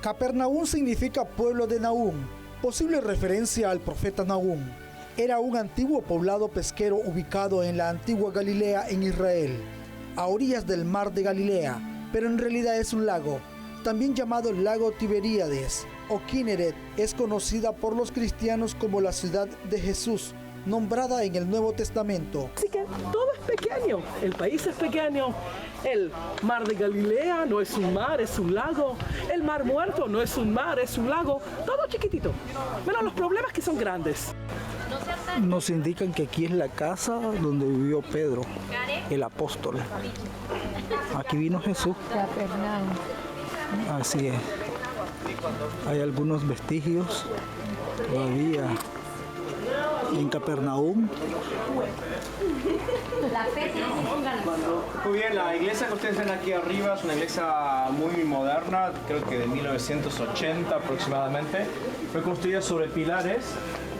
Capernaum significa pueblo de Nahum, posible referencia al profeta Nahum. Era un antiguo poblado pesquero ubicado en la antigua Galilea en Israel, a orillas del mar de Galilea, pero en realidad es un lago, también llamado lago Tiberíades o Kinneret. Es conocida por los cristianos como la ciudad de Jesús, nombrada en el Nuevo Testamento. Así que todo es pequeño, el país es pequeño, el mar de Galilea no es un mar, es un lago, el mar muerto no es un mar, es un lago, todo chiquitito, menos los problemas que son grandes. Nos indican que aquí es la casa donde vivió Pedro, el apóstol. Aquí vino Jesús. Capernaum. Así es. Hay algunos vestigios todavía en Capernaum. Muy bien, la iglesia que ustedes ven aquí arriba es una iglesia muy moderna, creo que de 1980 aproximadamente. Fue construida sobre pilares,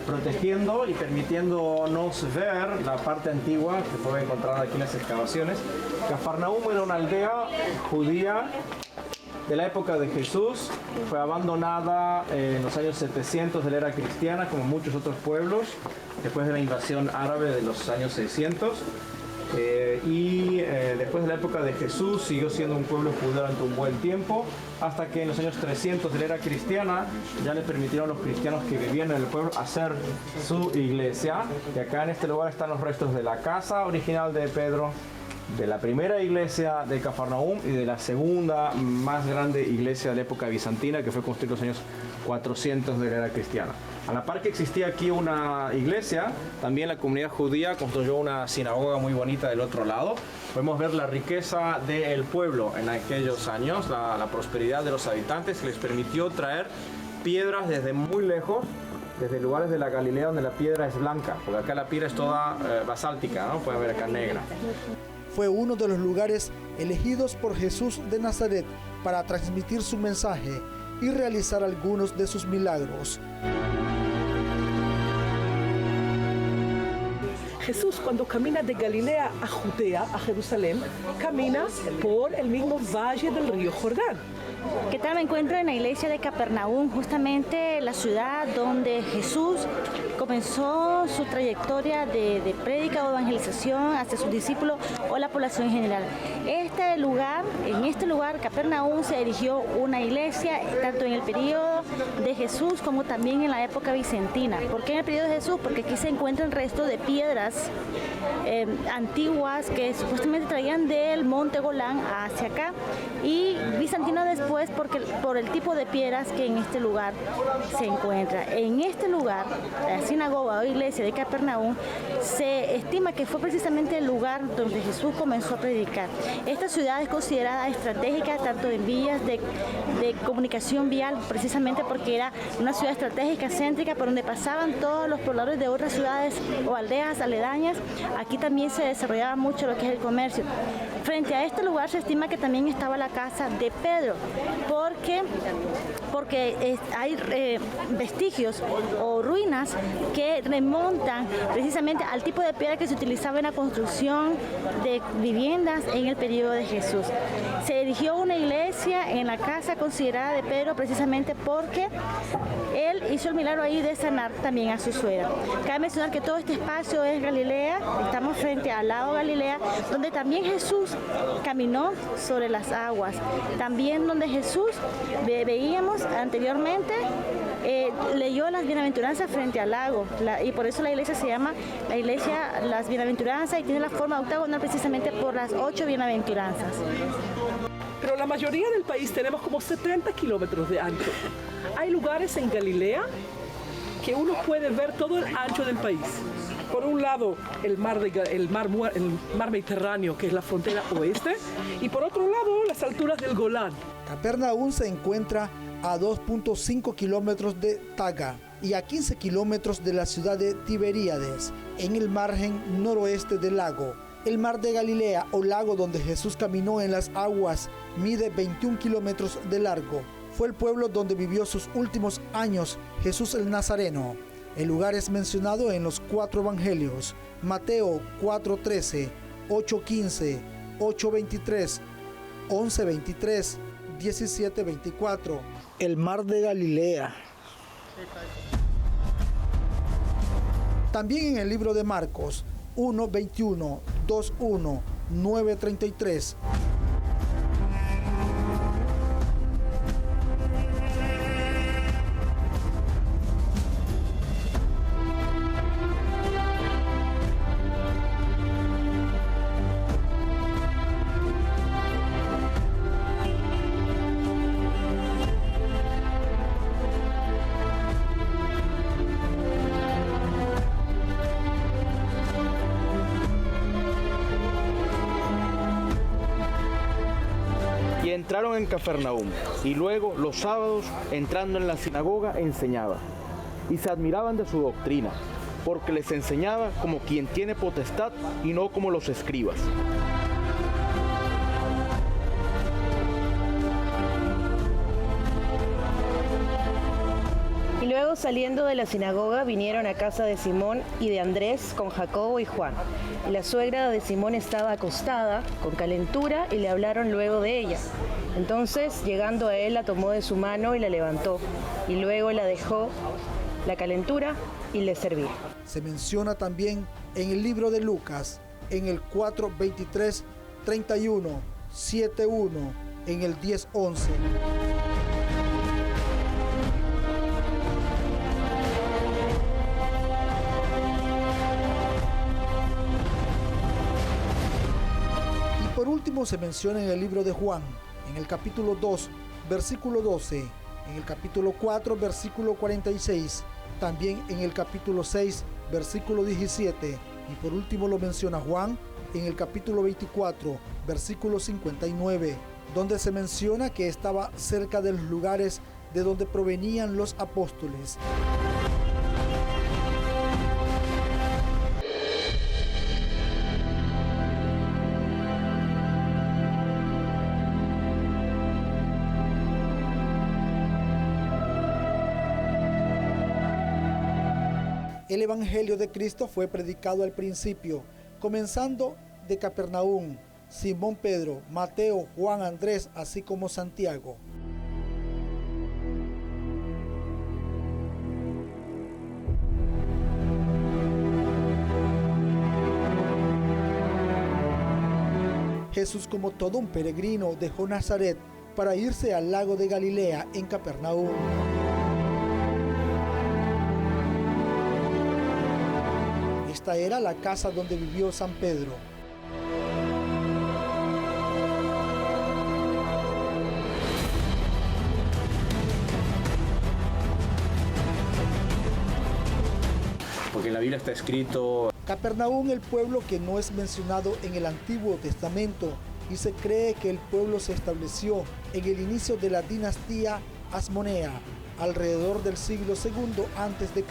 protegiendo y permitiéndonos ver la parte antigua que fue encontrada aquí en las excavaciones. Cafarnaúm era una aldea judía de la época de Jesús, fue abandonada en los años 700 de la era cristiana, como muchos otros pueblos, después de la invasión árabe de los años 600. Después de la época de Jesús siguió siendo un pueblo judío durante un buen tiempo, hasta que en los años 300 de la era cristiana ya le permitieron a los cristianos que vivían en el pueblo hacer su iglesia. Y acá en este lugar están los restos de la casa original de Pedro, de la primera iglesia de Cafarnaúm y de la segunda más grande iglesia de la época bizantina, que fue construida en los años 400 de la era cristiana. A la par que existía aquí una iglesia, también la comunidad judía construyó una sinagoga muy bonita del otro lado. Podemos ver la riqueza del pueblo en aquellos años, la prosperidad de los habitantes, que les permitió traer piedras desde muy lejos, desde lugares de la Galilea donde la piedra es blanca, porque acá la piedra es toda basáltica, ¿no? Pueden ver acá negra. Fue uno de los lugares elegidos por Jesús de Nazaret para transmitir su mensaje y realizar algunos de sus milagros. Jesús, cuando camina de Galilea a Judea, a Jerusalén, camina por el mismo valle del río Jordán. ¿Qué tal? Me encuentro en la iglesia de Capernaum, justamente la ciudad donde Jesús comenzó su trayectoria de prédica o evangelización hacia sus discípulos o la población en general. En este lugar, Capernaum, se erigió una iglesia, tanto en el periodo de Jesús como también en la época bizantina. ¿Por qué en el periodo de Jesús? Porque aquí se encuentran restos de piedras antiguas que supuestamente traían del monte Golán hacia acá, y bizantino después por el tipo de piedras que en este lugar se encuentra. En este lugar, la sinagoga o iglesia de Capernaum, se estima que fue precisamente el lugar donde Jesús comenzó a predicar. Esta ciudad es considerada estratégica tanto en vías de comunicación vial, precisamente porque era una ciudad estratégica, céntrica, por donde pasaban todos los pobladores de otras ciudades o aldeas aledañas. Aquí también se desarrollaba mucho lo que es el comercio. Frente a este lugar se estima que también estaba la casa de Pedro, porque hay vestigios o ruinas que remontan precisamente al tipo de piedra que se utilizaba en la construcción de viviendas en el periodo de Jesús. Se erigió una iglesia en la casa considerada de Pedro precisamente porque él hizo el milagro ahí de sanar también a su suegra. Cabe mencionar que todo este espacio es Galilea, estamos frente al lago Galilea, donde también Jesús caminó sobre las aguas. También donde Jesús, veíamos anteriormente, leyó las bienaventuranzas frente al lago, y por eso la iglesia se llama la iglesia Las Bienaventuranzas y tiene la forma octagonal precisamente por las 8 bienaventuranzas. Pero la mayoría del país tenemos como 70 kilómetros de ancho. Hay lugares en Galilea que uno puede ver todo el ancho del país. Por un lado, el mar Mediterráneo, que es la frontera oeste, y por otro lado, las alturas del Golán. Capernaum se encuentra a 2.5 kilómetros de Taga y a 15 kilómetros de la ciudad de Tiberíades, en el margen noroeste del lago. El mar de Galilea, o lago donde Jesús caminó en las aguas, mide 21 kilómetros de largo. Fue el pueblo donde vivió sus últimos años Jesús el Nazareno. El lugar es mencionado en los 4 evangelios: Mateo 4:13, 8:15, 8:23, 11:23, 17:24. El mar de Galilea. También en el libro de Marcos 1:21, 2:1, 9:33. Y entraron en Cafarnaúm, y luego los sábados, entrando en la sinagoga, enseñaba. Y se admiraban de su doctrina, porque les enseñaba como quien tiene potestad y no como los escribas. Y luego, saliendo de la sinagoga, vinieron a casa de Simón y de Andrés con Jacobo y Juan. Y la suegra de Simón estaba acostada con calentura y le hablaron luego de ella. Entonces, llegando a él, la tomó de su mano y la levantó. Y luego la dejó la calentura y le servía. Se menciona también en el libro de Lucas, en el 4:23, 31, 7:1, en el 10:11. Por último se menciona en el libro de Juan, en el capítulo 2, versículo 12, en el capítulo 4, versículo 46, también en el capítulo 6, versículo 17, y por último lo menciona Juan en el capítulo 24, versículo 59, donde se menciona que estaba cerca de los lugares de donde provenían los apóstoles. El Evangelio de Cristo fue predicado al principio, comenzando de Capernaum, Simón Pedro, Mateo, Juan, Andrés, así como Santiago. Jesús, como todo un peregrino, dejó Nazaret para irse al lago de Galilea en Capernaum. Esta era la casa donde vivió San Pedro. Porque en la Biblia está escrito: Capernaum, el pueblo que no es mencionado en el Antiguo Testamento, y se cree que el pueblo se estableció en el inicio de la dinastía Hasmonea, alrededor del siglo II a.C.,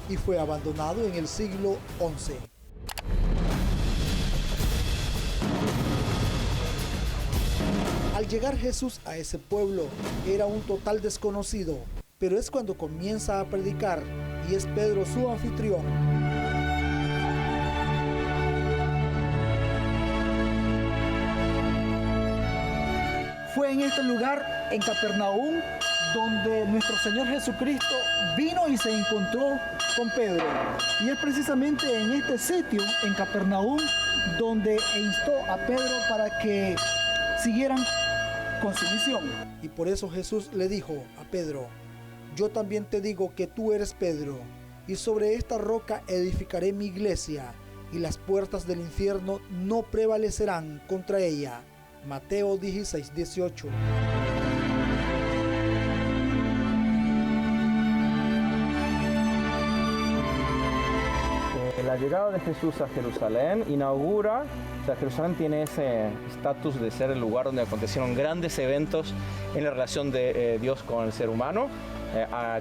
y fue abandonado en el siglo XI. Al llegar Jesús a ese pueblo, era un total desconocido, pero es cuando comienza a predicar, y es Pedro su anfitrión. Fue en este lugar, en Capernaum, donde nuestro Señor Jesucristo vino y se encontró con Pedro. Y es precisamente en este sitio, en Capernaum, donde instó a Pedro para que siguieran con su misión. Y por eso Jesús le dijo a Pedro: yo también te digo que tú eres Pedro, y sobre esta roca edificaré mi iglesia, y las puertas del infierno no prevalecerán contra ella. Mateo 16:18. La llegada de Jesús a Jerusalén inaugura, o sea, Jerusalén tiene ese estatus de ser el lugar donde acontecieron grandes eventos en la relación de Dios con el ser humano.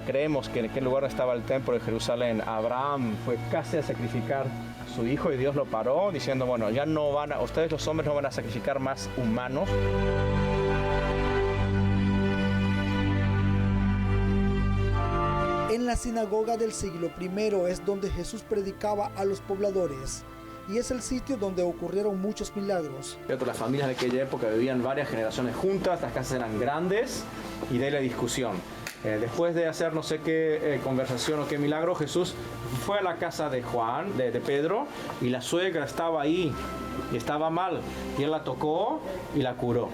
Creemos que en aquel lugar estaba el templo de Jerusalén. Abraham fue casi a sacrificar a su hijo y Dios lo paró diciendo: bueno, ya no ustedes los hombres no van a sacrificar más humanos. En la sinagoga del siglo I es donde Jesús predicaba a los pobladores. y es el sitio donde ocurrieron muchos milagros. Las familias de aquella época vivían varias generaciones juntas, las casas eran grandes y de ahí la discusión. Después de hacer no sé qué conversación o qué milagro, Jesús fue a la casa de Juan, de Pedro, y la suegra estaba ahí y estaba mal, y él la tocó y la curó.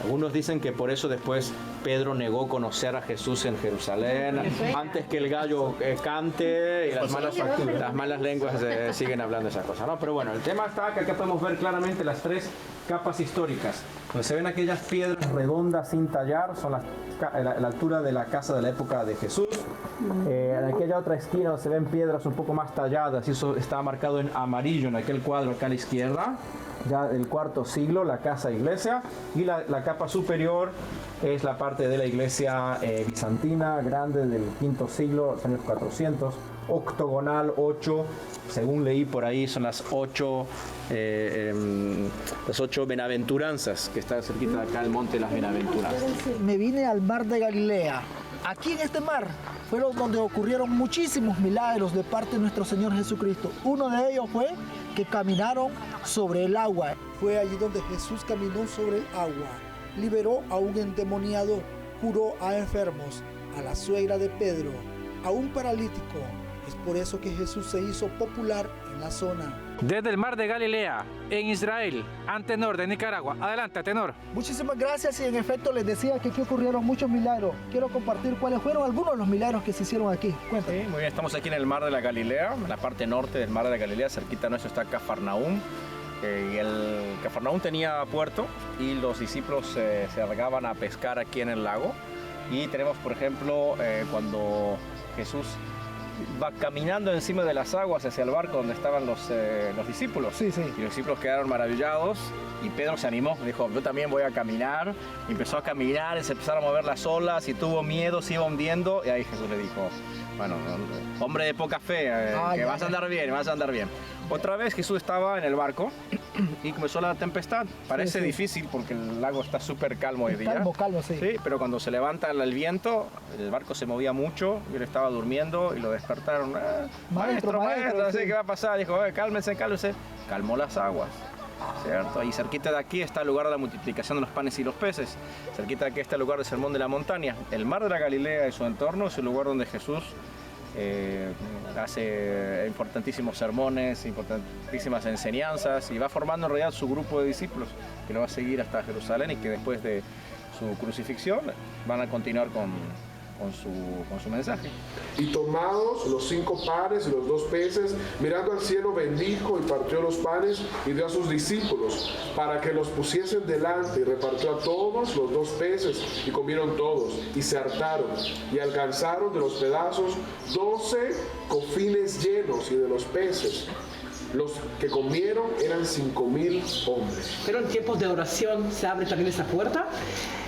Algunos dicen que por eso después Pedro negó conocer a Jesús en Jerusalén, antes que el gallo cante y las malas lenguas siguen hablando de esa cosa, ¿no? Pero bueno, el tema está que acá podemos ver claramente las tres capas históricas. Donde se ven aquellas piedras redondas sin tallar, son la altura de la casa de la época de Jesús. En aquella otra esquina donde se ven piedras un poco más talladas, y eso está marcado en amarillo en aquel cuadro acá a la izquierda, ya del cuarto siglo, la casa iglesia, y la capa superior es la parte de la iglesia bizantina, grande, del quinto siglo, los años 400, octogonal, 8, según leí por ahí, son las 8 bienaventuranzas, que está cerquita de acá el monte de las bienaventuranzas. Me vine al mar de Galilea. Aquí en este mar fueron donde ocurrieron muchísimos milagros de parte de nuestro Señor Jesucristo. Uno de ellos fue que caminaron sobre el agua. Fue allí donde Jesús caminó sobre el agua, liberó a un endemoniado, curó a enfermos, a la suegra de Pedro, a un paralítico. Es por eso que Jesús se hizo popular en la zona. Desde el mar de Galilea, en Israel, Antenor de Nicaragua. Adelante, Antenor. Muchísimas gracias, y en efecto les decía que aquí ocurrieron muchos milagros. Quiero compartir cuáles fueron algunos de los milagros que se hicieron aquí. Cuéntame. Sí, muy bien, estamos aquí en el mar de la Galilea, en la parte norte del mar de la Galilea, cerquita nuestro está Cafarnaúm. Y el Cafarnaúm tenía puerto y los discípulos se largaban a pescar aquí en el lago. Y tenemos, por ejemplo, cuando Jesús va caminando encima de las aguas hacia el barco donde estaban los discípulos. Sí, sí. Y los discípulos quedaron maravillados y Pedro se animó, dijo, yo también voy a caminar. Y empezó a caminar y se empezaron a mover las olas y tuvo miedo, se iba hundiendo. Y ahí Jesús le dijo, bueno, hombre de poca fe, que vas a andar bien, vas a andar bien. Otra vez Jesús estaba en el barco y comenzó la tempestad. Parece difícil porque el lago está súper calmo hoy día. Calmo, sí. Sí, pero cuando se levanta el viento, el barco se movía mucho y él estaba durmiendo y lo despertaron. Maestro, así que va a pasar. Dijo, cálmense. Calmó las aguas, ¿cierto? Y cerquita de aquí está el lugar de la multiplicación de los panes y los peces. Cerquita de aquí está el lugar del Sermón de la Montaña. El mar de la Galilea y su entorno es el lugar donde Jesús hace importantísimos sermones, importantísimas enseñanzas, y va formando en realidad su grupo de discípulos que lo va a seguir hasta Jerusalén, y que después de su crucifixión van a continuar con su mensaje. Y tomados los 5 panes y los 2 peces, mirando al cielo, bendijo y partió los panes y dio a sus discípulos para que los pusiesen delante, y repartió a todos los 2 peces, y comieron todos y se hartaron, y alcanzaron de los pedazos 12 cofines llenos, y de los peces los que comieron eran 5,000 hombres. Pero en tiempos de oración se abre también esa puerta.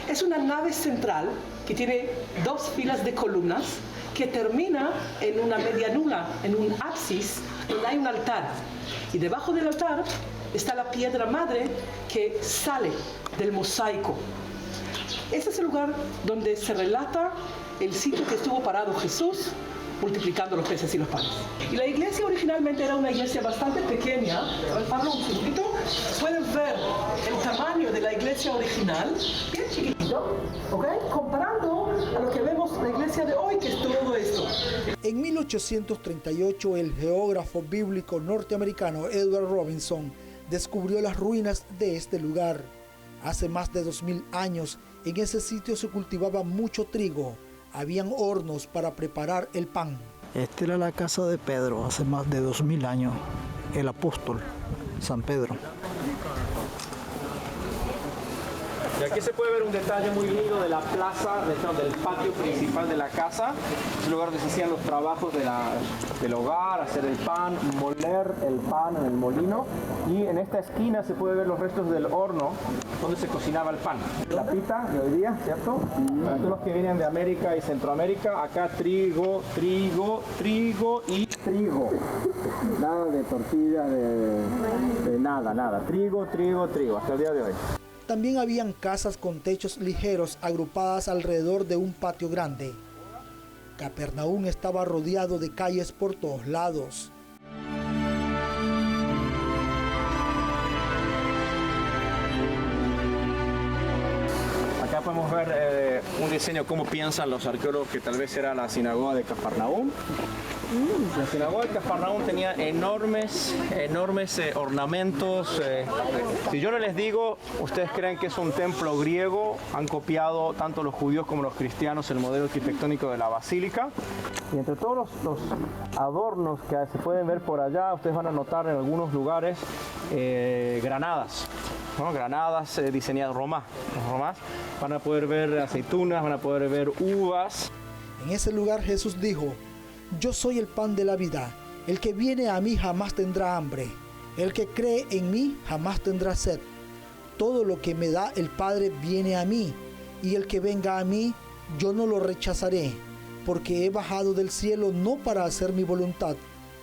Es una nave central que tiene 2 filas de columnas que termina en una medianura, en un ábsis, donde hay un altar. Y debajo del altar está la piedra madre que sale del mosaico. Este es el lugar donde se relata el sitio que estuvo parado Jesús multiplicando los peces y los panes. Y la iglesia originalmente era una iglesia bastante pequeña. Pablo, un segundito. Pueden ver el tamaño de la iglesia original, bien chiquitito, ¿ok? Comparando a lo que vemos la iglesia de hoy, que es todo esto. En 1838, el geógrafo bíblico norteamericano Edward Robinson descubrió las ruinas de este lugar. Hace más de 2000 años, en ese sitio se cultivaba mucho trigo. Habían hornos para preparar el pan. Esta era la casa de Pedro hace más de 2000 años, el apóstol San Pedro. Y aquí se puede ver un detalle muy lindo de la plaza, del patio principal de la casa. Es el lugar donde se hacían los trabajos del hogar, hacer el pan, moler el pan en el molino. Y en esta esquina se puede ver los restos del horno donde se cocinaba el pan. La pita de hoy día, ¿cierto? Para todos los que vienen de América y Centroamérica, acá trigo y trigo. Nada de tortillas, de nada. Trigo, hasta el día de hoy. También habían casas con techos ligeros agrupadas alrededor de un patio grande. Capernaúm estaba rodeado de calles por todos lados. podemos ver un diseño, cómo piensan los arqueólogos que tal vez era la sinagoga de Cafarnaúm. La sinagoga de Cafarnaúm tenía enormes ornamentos. Si yo no les digo, ustedes creen que es un templo griego, han copiado tanto los judíos como los cristianos el modelo arquitectónico de la basílica. Y entre todos los adornos que se pueden ver por allá, ustedes van a notar en algunos lugares granadas, ¿no? Granadas diseñadas romás. Los romás van a poder ver aceitunas, van a poder ver uvas. En ese lugar Jesús dijo: yo soy el pan de la vida. El que viene a mí jamás tendrá hambre. El que cree en mí jamás tendrá sed. Todo lo que me da el Padre viene a mí, y el que venga a mí, yo no lo rechazaré, porque he bajado del cielo no para hacer mi voluntad,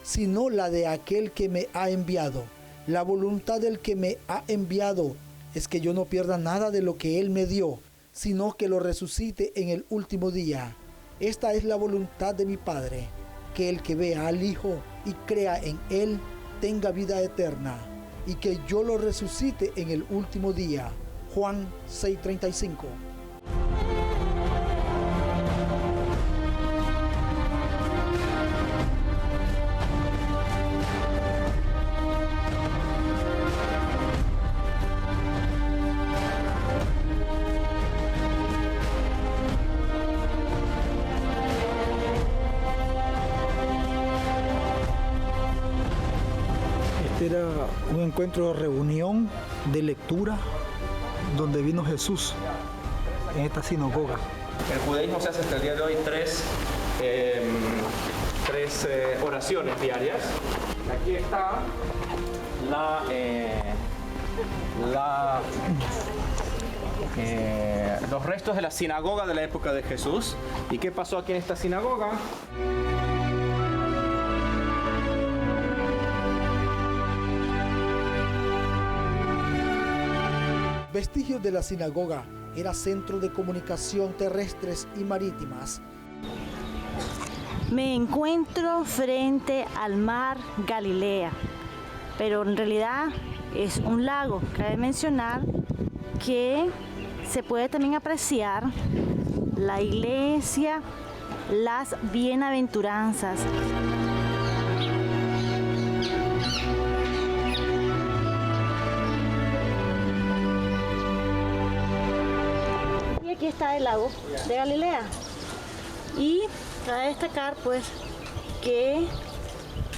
sino la de aquel que me ha enviado. La voluntad del que me ha enviado es que yo no pierda nada de lo que Él me dio, sino que lo resucite en el último día. Esta es la voluntad de mi Padre, que el que vea al Hijo y crea en Él tenga vida eterna, y que yo lo resucite en el último día. Juan 6:35. Era un encuentro de reunión, de lectura, donde vino Jesús en esta sinagoga. En el judaísmo se hace hasta el día de hoy tres oraciones diarias. Aquí está los restos de la sinagoga de la época de Jesús. ¿Y qué pasó aquí en esta sinagoga? Vestigios de la sinagoga. Era centro de comunicación terrestres y marítimas. Me encuentro frente al mar Galilea, pero en realidad es un lago. Cabe mencionar que se puede también apreciar la iglesia, las bienaventuranzas. Y aquí está el lago de Galilea. Y cabe destacar pues que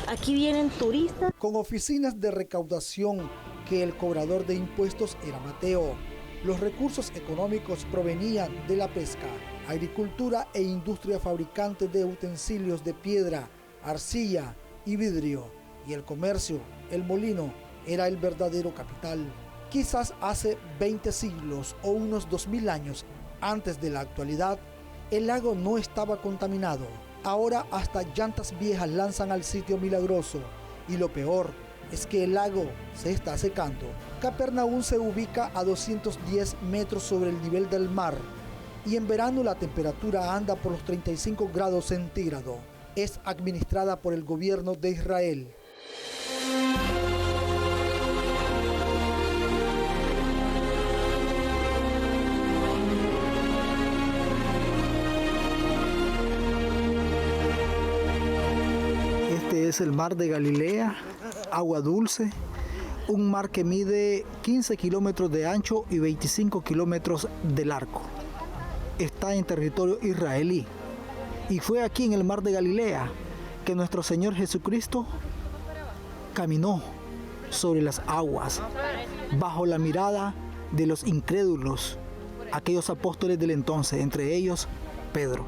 aquí vienen turistas. Con oficinas de recaudación, que el cobrador de impuestos era Mateo. Los recursos económicos provenían de la pesca, agricultura e industria fabricante de utensilios de piedra, arcilla y vidrio. Y el comercio, el molino, era el verdadero capital. Quizás hace 20 siglos o unos 2000 años antes de la actualidad, el lago no estaba contaminado. Ahora hasta llantas viejas lanzan al sitio milagroso. Y lo peor es que el lago se está secando. Capernaúm se ubica a 210 metros sobre el nivel del mar. Y en verano la temperatura anda por los 35 grados centígrados. Es administrada por el gobierno de Israel. Este es el mar de Galilea, agua dulce, un mar que mide 15 kilómetros de ancho y 25 kilómetros de largo. Está en territorio israelí. Y fue aquí en el mar de Galilea que nuestro Señor Jesucristo caminó sobre las aguas, bajo la mirada de los incrédulos, aquellos apóstoles del entonces, entre ellos Pedro.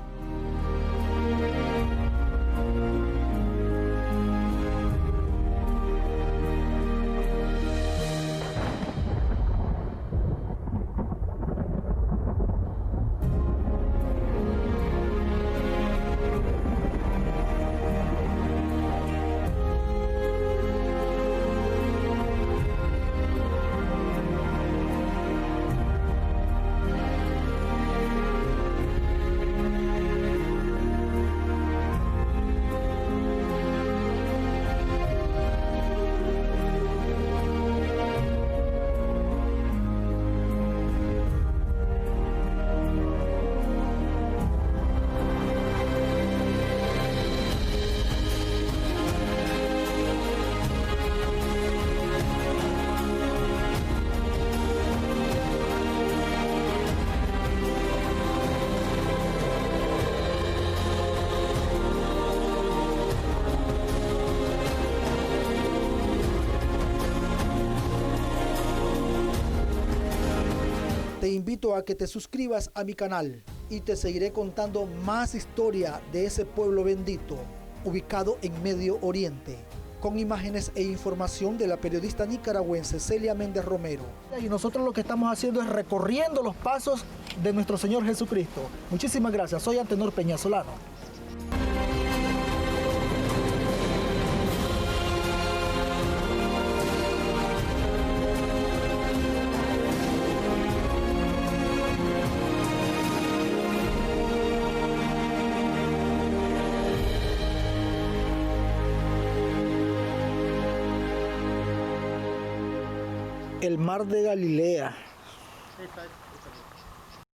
Te invito a que te suscribas a mi canal y te seguiré contando más historia de ese pueblo bendito, ubicado en Medio Oriente, con imágenes e información de la periodista nicaragüense Celia Méndez Romero. Y nosotros lo que estamos haciendo es recorriendo los pasos de nuestro Señor Jesucristo. Muchísimas gracias, soy Antenor Peñasolano. El mar de Galilea.